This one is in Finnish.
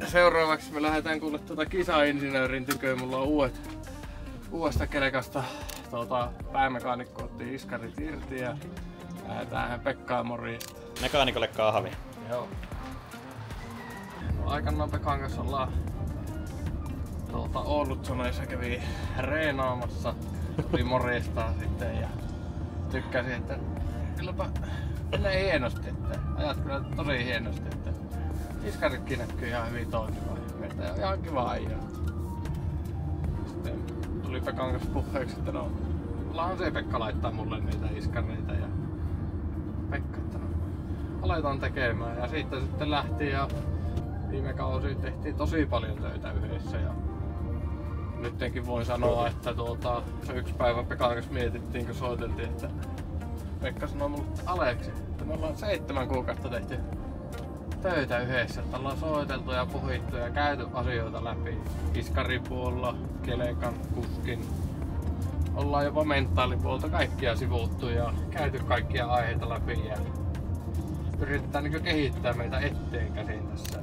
Seuraavaksi me lähdetään kuule kisainsinöörin tyköön. Mulla on uudesta kelekasta päämekaanikko otti iskarit irti ja lähdetään Pekkaan moriin. Mekaanikolle kahvi. Joo. Aikanaan Pekan kanssa ollaan Oulutsoneissa kävi reenaamassa. Tuli morjesta sitten ja tykkäsin, että kylläpä menee hienosti, että ajat kyllä tosi hienosti, että iskaritkin näkyy ihan hyvin toimivaa. Meitä on ihan kiva ajaa. Sitten tuli Pekan kanssa puheeksi, että no, ollaan se Pekka laittaa mulle niitä iskareita ja Pekka, että no, aletaan tekemään ja siitä sitten lähti ja viime kausi tehtiin tosi paljon töitä yhdessä ja nyttenkin voin sanoa, että se yksi päivä Pekan kanssa mietittiin, kun soiteltiin, että Pekka sanoi mulle Aleksi, että me ollaan 7 kuukautta tehty töitä yhdessä, että ollaan soiteltu ja puhittu ja käyty asioita läpi. Iskaripuolella, kelekan, kuskin. Ollaan jopa mentaalipuolta kaikkia sivuttu ja käyty kaikkia aiheita läpi ja yritetään kehittää meitä etteen käsin tässä.